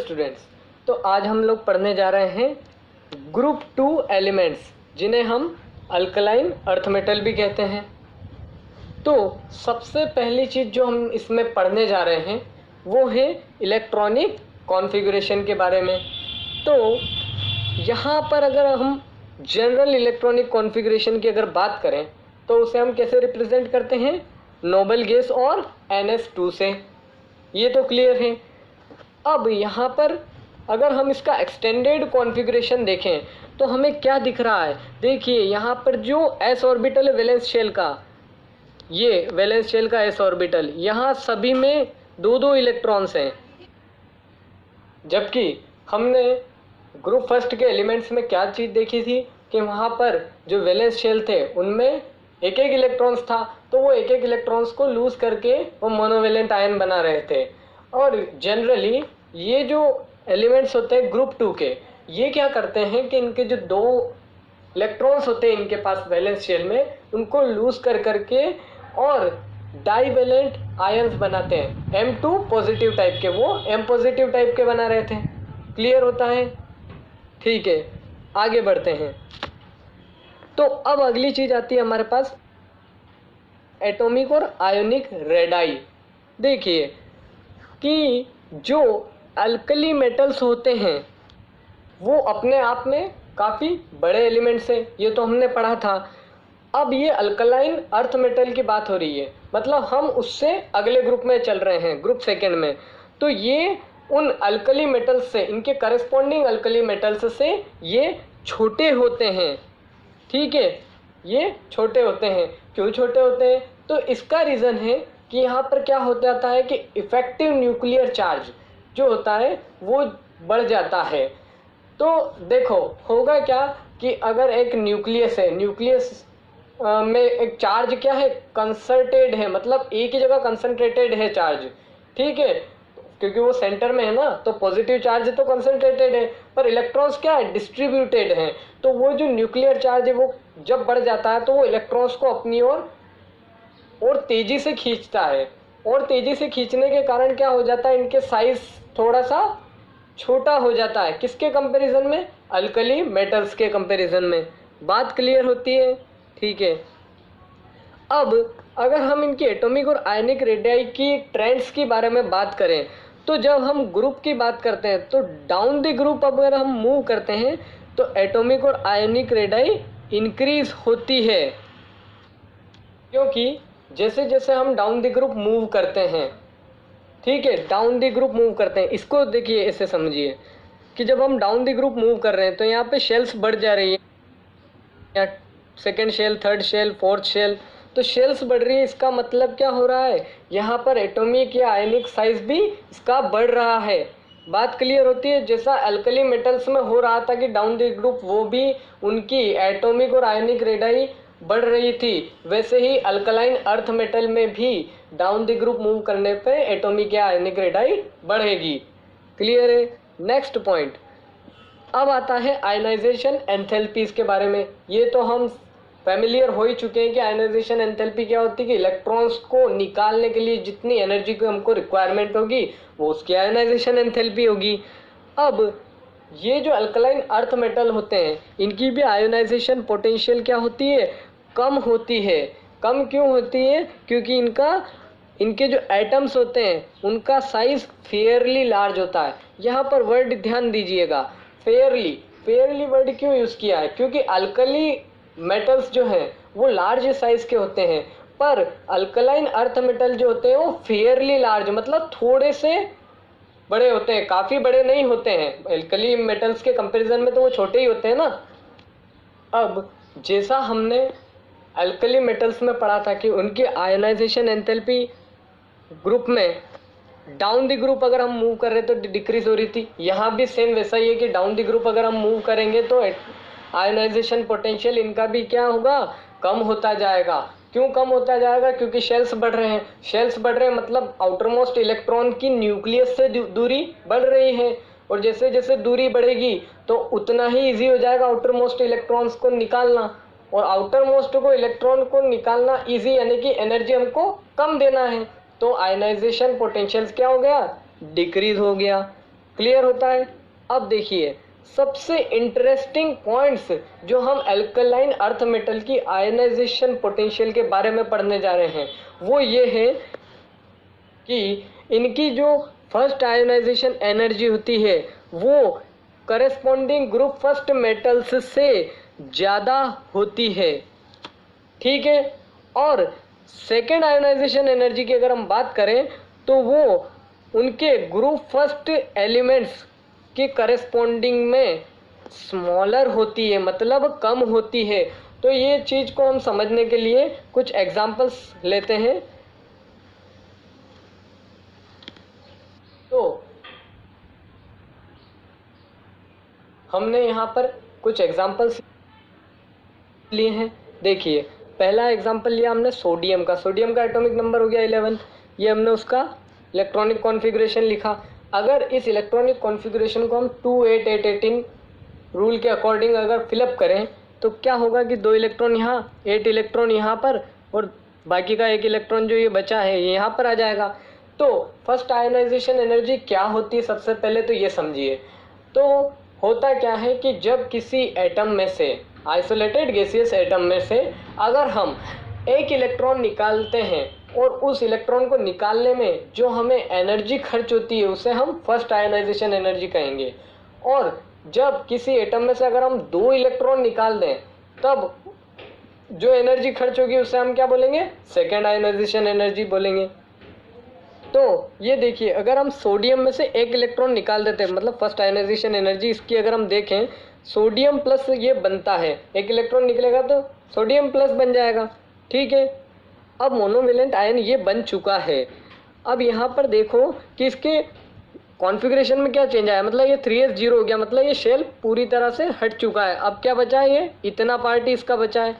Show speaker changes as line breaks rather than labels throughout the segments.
Students, तो आज हम लोग पढ़ने जा रहे हैं ग्रुप 2 एलिमेंट्स, जिन्हें हम अल्कलाइन अर्थ मेटल भी कहते हैं। तो सबसे पहली चीज़ जो हम इसमें पढ़ने जा रहे हैं वो है इलेक्ट्रॉनिक कॉन्फ़िगरेशन के बारे में। तो यहाँ पर अगर हम जनरल इलेक्ट्रॉनिक कॉन्फ़िगरेशन की अगर बात करें तो उसे हम कैसे रिप्रेजेंट करते हैं, नोबल गैस और NS2 से। ये तो क्लियर है। अब यहाँ पर अगर हम इसका एक्सटेंडेड कॉन्फ़िगरेशन देखें तो हमें क्या दिख रहा है। देखिए यहाँ पर जो s ऑर्बिटल है वैलेंस शेल का, ये वैलेंस शेल का s ऑर्बिटल, यहाँ सभी में दो दो इलेक्ट्रॉन्स हैं। जबकि हमने ग्रुप फर्स्ट के एलिमेंट्स में क्या चीज़ देखी थी कि वहाँ पर जो वैलेंस शेल थे उनमें एक एक इलेक्ट्रॉन्स था, तो वो एक एक इलेक्ट्रॉन्स को लूज़ करके वो मोनोवेलेंट आयन बना रहे थे। और जनरली ये जो एलिमेंट्स होते हैं ग्रुप 2 के, ये क्या करते हैं कि इनके जो दो इलेक्ट्रॉन्स होते हैं इनके पास वैलेंस शेल में, उनको लूज़ कर करके और डाईवेलेंट आयंस बनाते हैं। M2 पॉजिटिव टाइप के, वो M पॉजिटिव टाइप के बना रहे थे। क्लियर होता है? ठीक है, आगे बढ़ते हैं। तो अब अगली चीज़ आती है हमारे पास एटॉमिक और आयोनिक रेडाई। देखिए कि जो अल्कली मेटल्स होते हैं वो अपने आप में काफ़ी बड़े एलिमेंट्स हैं, ये तो हमने पढ़ा था। अब ये अल्कलाइन अर्थ मेटल की बात हो रही है, मतलब हम उससे अगले ग्रुप में चल रहे हैं, ग्रुप सेकेंड में। तो ये उन अल्कली मेटल्स से, इनके करस्पॉन्डिंग अल्कली मेटल्स से ये छोटे होते हैं। ठीक है, ये छोटे होते हैं। क्यों छोटे होते हैं? तो इसका रीज़न है कि यहाँ पर क्या हो जाता है कि इफ़ेक्टिव न्यूक्लियर चार्ज जो होता है वो बढ़ जाता है। तो देखो होगा क्या कि अगर एक न्यूक्लियस है, न्यूक्लियस में एक चार्ज क्या है, कंसंट्रेटेड है, मतलब एक ही जगह कंसंट्रेटेड है चार्ज। ठीक है, क्योंकि वो सेंटर में है ना, तो पॉजिटिव चार्ज तो कंसंट्रेटेड है, पर इलेक्ट्रॉन्स क्या है, डिस्ट्रीब्यूटेड हैं। तो वो जो न्यूक्लियर चार्ज है वो जब बढ़ जाता है तो वो इलेक्ट्रॉन्स को अपनी ओर और तेज़ी से खींचता है, और तेज़ी से खींचने के कारण क्या हो जाता है, इनके साइज थोड़ा सा छोटा हो जाता है। किसके कंपैरिजन में? अल्कली मेटल्स के कंपैरिजन में। बात क्लियर होती है? ठीक है। अब अगर हम इनकी एटॉमिक और आयनिक रेडियाई की ट्रेंड्स के बारे में बात करें तो जब हम ग्रुप की बात करते हैं तो डाउन द ग्रुप अगर हम मूव करते हैं तो एटॉमिक और आयनिक रेडियाई इंक्रीज होती है, क्योंकि जैसे जैसे हम डाउन द ग्रुप मूव करते हैं, ठीक है, डाउन द ग्रुप मूव करते हैं, इसको देखिए ऐसे समझिए कि जब हम डाउन द ग्रुप मूव कर रहे हैं तो यहाँ पे शेल्स बढ़ जा रही है, या second shell, third shell, fourth shell, तो शेल्स बढ़ रही है। इसका मतलब क्या हो रहा है, यहाँ पर एटॉमिक या आयनिक साइज भी इसका बढ़ रहा है। बात क्लियर होती है? जैसा अल्कली मेटल्स में हो रहा था कि डाउन द ग्रुप वो भी उनकी एटॉमिक और आयनिक रेडियाई बढ़ रही थी, वैसे ही अल्कलाइन अर्थ मेटल में भी डाउन द ग्रुप मूव करने पे एटॉमिक या आयनिक रेडियाई बढ़ेगी। क्लियर है? नेक्स्ट पॉइंट अब आता है आयनाइजेशन एंथैल्पीज के बारे में। ये तो हम फैमिलियर हो ही चुके हैं कि आयनाइजेशन एंथैल्पी क्या होती है कि इलेक्ट्रॉन्स को निकालने के लिए जितनी एनर्जी की हमको रिक्वायरमेंट होगी वो उसकी आयनाइजेशन एंथैल्पी होगी। अब ये जो अल्कलाइन अर्थ मेटल होते हैं इनकी भी आयोनाइजेशन पोटेंशियल क्या होती है, कम होती है। कम क्यों होती है? क्योंकि इनके जो एटम्स होते हैं उनका साइज फेयरली लार्ज होता है। यहाँ पर वर्ड ध्यान दीजिएगा, फेयरली वर्ड क्यों यूज़ किया है? क्योंकि अल्कली मेटल्स जो हैं वो लार्ज साइज के होते हैं, पर अल्कलाइन अर्थ मेटल जो होते हैं वो फेयरली लार्ज, मतलब थोड़े से बड़े होते हैं, काफ़ी बड़े नहीं होते हैं। अल्कली मेटल्स के कंपैरिजन में तो वो छोटे ही होते हैं ना। अब जैसा हमने अल्कली मेटल्स में पढ़ा था कि उनकी आयोनाइजेशन एंथैल्पी ग्रुप में डाउन द ग्रुप अगर हम मूव कर रहे तो डिक्रीज हो रही थी, यहाँ भी सेम वैसा ही है कि डाउन द ग्रुप अगर हम मूव करेंगे तो आयोनाइजेशन पोटेंशियल इनका भी क्या होगा, कम होता जाएगा। क्यों कम होता जाएगा? क्योंकि शेल्स बढ़ रहे हैं। शेल्स बढ़ रहे हैं मतलब आउटरमोस्ट इलेक्ट्रॉन की न्यूक्लियस से दूरी बढ़ रही है, और जैसे जैसे दूरी बढ़ेगी तो उतना ही ईजी हो जाएगा आउटरमोस्ट इलेक्ट्रॉन्स को निकालना, और आउटर मोस्ट को इलेक्ट्रॉन को निकालना इजी, यानी कि एनर्जी हमको कम देना है, तो आयनाइजेशन पोटेंशियल क्या हो गया, डिक्रीज हो गया। क्लियर होता है। अब देखिए सबसे इंटरेस्टिंग पॉइंट्स जो हम एल्कलाइन अर्थ मेटल की आयनाइजेशन पोटेंशियल के बारे में पढ़ने जा रहे हैं वो ये है कि इनकी जो फर्स्ट आयोनाइजेशन एनर्जी होती है वो करस्पॉन्डिंग ग्रुप फर्स्ट मेटल्स से ज़्यादा होती है, ठीक है। और सेकेंड आयोनाइजेशन एनर्जी की अगर हम बात करें तो वो उनके ग्रुप फर्स्ट एलिमेंट्स के करस्पॉन्डिंग में स्मॉलर होती है, मतलब कम होती है। तो ये चीज़ को हम समझने के लिए कुछ एग्जांपल्स लेते हैं। तो हमने यहाँ पर कुछ एग्जांपल्स लिए हैं। देखिए पहला एग्जांपल लिया हमने सोडियम का एटॉमिक नंबर हो गया 11। ये हमने उसका इलेक्ट्रॉनिक कॉन्फ़िगरेशन लिखा। अगर इस इलेक्ट्रॉनिक कॉन्फ़िगरेशन को हम 28818 रूल के अकॉर्डिंग अगर फिलअप करें तो क्या होगा कि 2 इलेक्ट्रॉन यहाँ, 8 इलेक्ट्रॉन यहाँ पर और बाकी का 1 इलेक्ट्रॉन जो ये बचा है ये यहाँ पर आ जाएगा। तो फर्स्ट आयोनाइजेशन एनर्जी क्या होती है सबसे पहले तो ये समझिए। तो होता क्या है कि जब किसी एटम में से, आइसोलेटेड गैसियस एटम में से अगर हम 1 इलेक्ट्रॉन निकालते हैं और उस इलेक्ट्रॉन को निकालने में जो हमें एनर्जी खर्च होती है उसे हम फर्स्ट आयोनाइजेशन एनर्जी कहेंगे। और जब किसी एटम में से अगर हम 2 इलेक्ट्रॉन निकाल दें तब जो एनर्जी खर्च होगी उसे हम क्या बोलेंगे, सेकेंड आयोनाइजेशन एनर्जी बोलेंगे। तो ये देखिए अगर हम सोडियम में से 1 इलेक्ट्रॉन निकाल देते हैं मतलब फर्स्ट आयोनाइजेशन एनर्जी इसकी अगर हम देखें, सोडियम प्लस ये बनता है, 1 इलेक्ट्रॉन निकलेगा तो सोडियम प्लस बन जाएगा, ठीक है। अब मोनोवेलेंट आयन ये बन चुका है। अब यहाँ पर देखो कि इसके कॉन्फ़िगरेशन में क्या चेंज आया, मतलब ये 3s0 हो गया, मतलब ये शेल पूरी तरह से हट चुका है। अब क्या बचा है, ये इतना पार्ट इसका बचा है।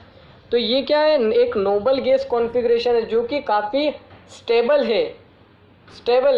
तो ये क्या है, एक नोबल गैस कॉन्फ़िगरेशन है जो कि काफ़ी स्टेबल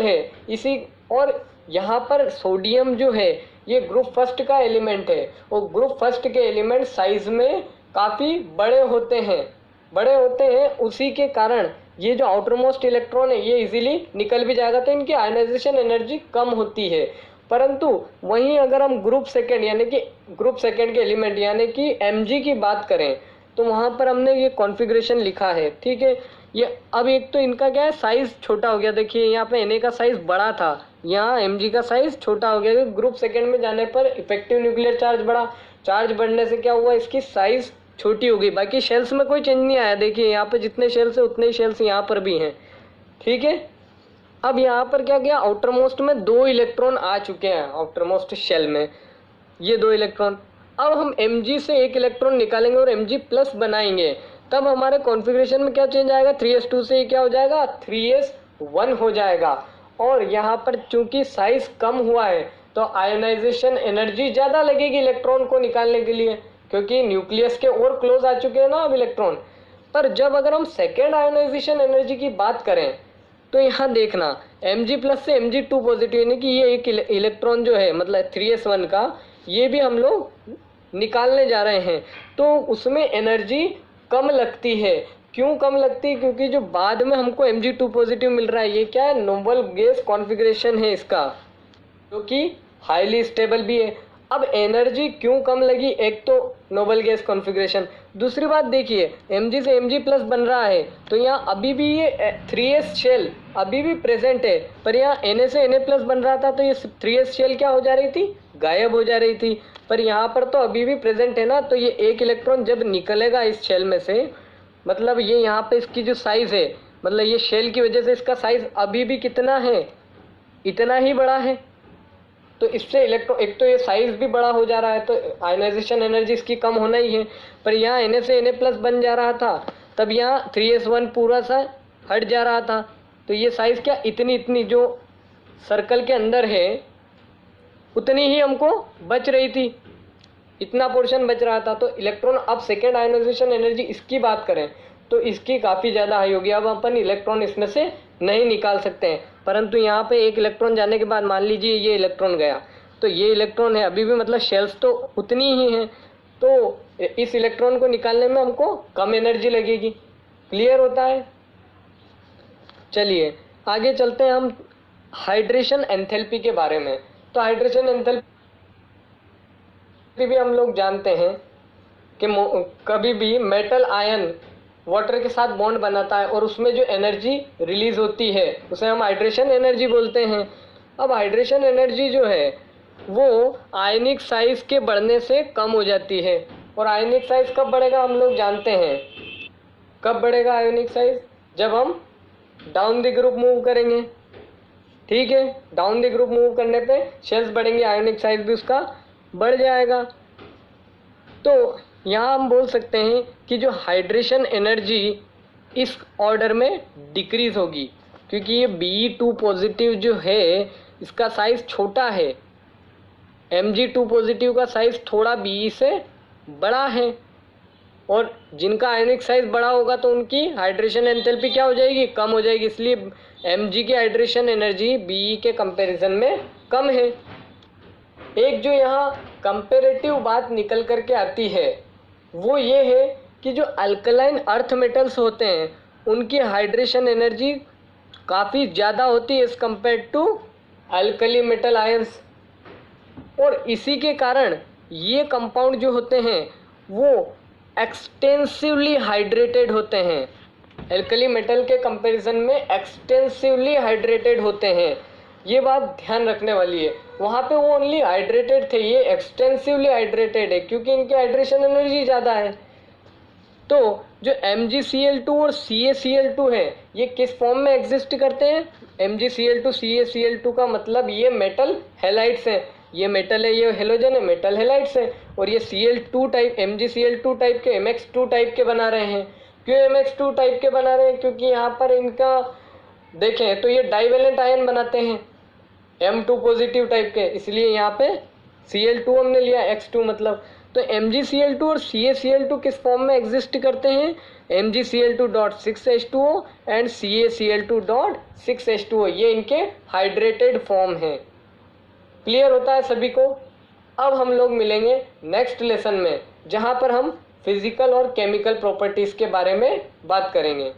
है इसी। और यहाँ पर सोडियम जो है ये ग्रुप फर्स्ट का एलिमेंट है और ग्रुप फर्स्ट के एलिमेंट साइज में काफ़ी बड़े होते हैं, उसी के कारण ये जो आउटर मोस्ट इलेक्ट्रॉन है ये इजीली निकल भी जाएगा, तो इनकी आयनाइजेशन एनर्जी कम होती है। परंतु वहीं अगर हम ग्रुप सेकेंड के एलिमेंट यानी कि Mg की बात करें तो वहाँ पर हमने ये कॉन्फ़िगरेशन लिखा है, ठीक है। ये अब एक तो इनका क्या है, साइज़ छोटा हो गया। देखिए यहाँ पे Na का साइज़ बड़ा था, यहाँ Mg का साइज़ छोटा हो गया। ग्रुप सेकेंड में जाने पर इफेक्टिव न्यूक्लियर चार्ज बढ़ा, चार्ज बढ़ने से क्या हुआ, इसकी साइज़ छोटी हो गई। बाकी शेल्स में कोई चेंज नहीं आया। देखिए यहाँ पे जितने शेल्स है उतने ही शेल्स यहाँ पर भी हैं, ठीक है। अब यहाँ पर क्या किया, आउटर मोस्ट में 2 इलेक्ट्रॉन आ चुके हैं, आउटर मोस्ट शेल में ये 2 इलेक्ट्रॉन। अब हम Mg से 1 इलेक्ट्रॉन निकालेंगे और Mg प्लस बनाएंगे, तब हमारे कॉन्फ़िगरेशन में क्या चेंज आएगा, 3s2 से क्या हो जाएगा, 3s1 हो जाएगा। और यहाँ पर चूंकि साइज कम हुआ है तो आयोनाइजेशन एनर्जी ज़्यादा लगेगी इलेक्ट्रॉन को निकालने के लिए, क्योंकि न्यूक्लियस के और क्लोज आ चुके हैं ना अब इलेक्ट्रॉन। पर जब अगर हम सेकेंड आयोनाइजेशन एनर्जी की बात करें तो यहाँ देखना Mg प्लस से Mg2 पॉजिटिव, यानी कि ये एक इलेक्ट्रॉन जो है मतलब 3s1 का ये भी हम लोग निकालने जा रहे हैं, तो उसमें एनर्जी कम लगती है। क्यों कम लगती है, क्योंकि जो बाद में हमको Mg2 पॉजिटिव मिल रहा है ये क्या है, नोबल गैस कॉन्फ़िगरेशन है इसका, जो कि हाईली स्टेबल भी है। अब एनर्जी क्यों कम लगी, एक तो नोबल गैस कॉन्फ़िगरेशन, दूसरी बात देखिए Mg से Mg प्लस बन रहा है तो यहाँ अभी भी ये 3s शेल अभी भी प्रेजेंट है, पर यहाँ Na से Na प्लस बन रहा था तो ये 3s शेल क्या हो जा रही थी, गायब हो जा रही थी। पर यहाँ पर तो अभी भी प्रेजेंट है ना, तो ये 1 इलेक्ट्रॉन जब निकलेगा इस शेल में से, मतलब ये यहाँ पे इसकी जो साइज़ है, मतलब ये शेल की वजह से इसका साइज़ अभी भी कितना है, इतना ही बड़ा है। तो इससे इलेक्ट्रॉन, एक तो ये साइज़ भी बड़ा हो जा रहा है तो आयनाइजेशन एनर्जी इसकी कम होना ही है। पर यहाँ Na से Na प्लस बन जा रहा था, तब यहाँ 3s1 पूरा सा हट जा रहा था, तो ये साइज़ क्या इतनी जो सर्कल के अंदर है उतनी ही हमको बच रही थी, इतना पोर्शन बच रहा था। तो इलेक्ट्रॉन, अब सेकेंड आयोनाइजेशन एनर्जी इसकी बात करें तो इसकी काफ़ी ज़्यादा हाई होगी। अब अपन इलेक्ट्रॉन इसमें से नहीं निकाल सकते हैं, परंतु यहाँ पे 1 इलेक्ट्रॉन जाने के बाद मान लीजिए ये इलेक्ट्रॉन गया तो ये इलेक्ट्रॉन है अभी भी, मतलब शेल्स तो उतनी ही हैं, तो इस इलेक्ट्रॉन को निकालने में हमको कम एनर्जी लगेगी। क्लियर होता है। चलिए आगे चलते हैं हम हाइड्रेशन एंथैल्पी के बारे में। तो हाइड्रेशन एंथैल्पी भी हम लोग जानते हैं कि कभी भी मेटल आयन वाटर के साथ बॉन्ड बनाता है और उसमें जो एनर्जी रिलीज होती है उसे हम हाइड्रेशन एनर्जी बोलते हैं। अब हाइड्रेशन एनर्जी जो है वो आयनिक साइज के बढ़ने से कम हो जाती है। और आयनिक साइज कब बढ़ेगा हम लोग जानते हैं। कब बढ़ेगा आयनिक साइज? जब हम डाउन द ग्रुप मूव करेंगे। ठीक है, डाउन द ग्रुप मूव करने पे शेल्स बढ़ेंगे, आयनिक साइज भी उसका बढ़ जाएगा। तो यहाँ हम बोल सकते हैं कि जो हाइड्रेशन एनर्जी इस ऑर्डर में डिक्रीज होगी, क्योंकि ये Be2 पॉजिटिव जो है इसका साइज छोटा है, Mg2 पॉजिटिव का साइज थोड़ा Be से बड़ा है, और जिनका आयनिक साइज बड़ा होगा तो उनकी हाइड्रेशन एंथैल्पी क्या हो जाएगी? कम हो जाएगी। इसलिए Mg की हाइड्रेशन एनर्जी Be के कंपैरिजन में कम है। एक जो यहाँ कंपेरेटिव बात निकल करके आती है वो ये है कि जो अल्कलाइन अर्थ मेटल्स होते हैं उनकी हाइड्रेशन एनर्जी काफ़ी ज़्यादा होती है as compared to alkali metal ions. और इसी के कारण ये कंपाउंड जो होते हैं वो एक्सटेंसिवली हाइड्रेटेड होते हैं। अल्कली मेटल के कंपैरिजन में एक्सटेंसिवली हाइड्रेटेड होते हैं। ये बात ध्यान रखने वाली है। वहाँ पे वो ओनली हाइड्रेटेड थे, ये एक्सटेंसिवली हाइड्रेटेड है क्योंकि इनकी हाइड्रेशन एनर्जी ज़्यादा है। तो जो MgCl2 और CaCl2 है ये किस फॉर्म में एग्जिस्ट करते हैं? MgCl2 CaCl2 का मतलब ये मेटल हैलाइड्स हैं। ये मेटल है, ये हेलोजन है, मेटल हैलाइड्स है। और ये Cl2 टाइप MgCl2 टाइप के MX2 टाइप के बना रहे हैं। क्यों MX2 टाइप के बना रहे हैं? क्योंकि यहाँ पर इनका देखें तो ये डाइवेलेंट आयन बनाते हैं M2 पॉजिटिव टाइप के, इसलिए यहाँ पे Cl2 हमने लिया, X2 मतलब। तो MgCl2 और CaCl2 किस फॉर्म में एग्जिस्ट करते हैं? MgCl2.6H2O एंड CaCl2.6H2O, ये इनके हाइड्रेटेड फॉर्म हैं। क्लियर होता है सभी को? अब हम लोग मिलेंगे नेक्स्ट लेसन में जहाँ पर हम फिजिकल और केमिकल प्रॉपर्टीज़ के बारे में बात करेंगे।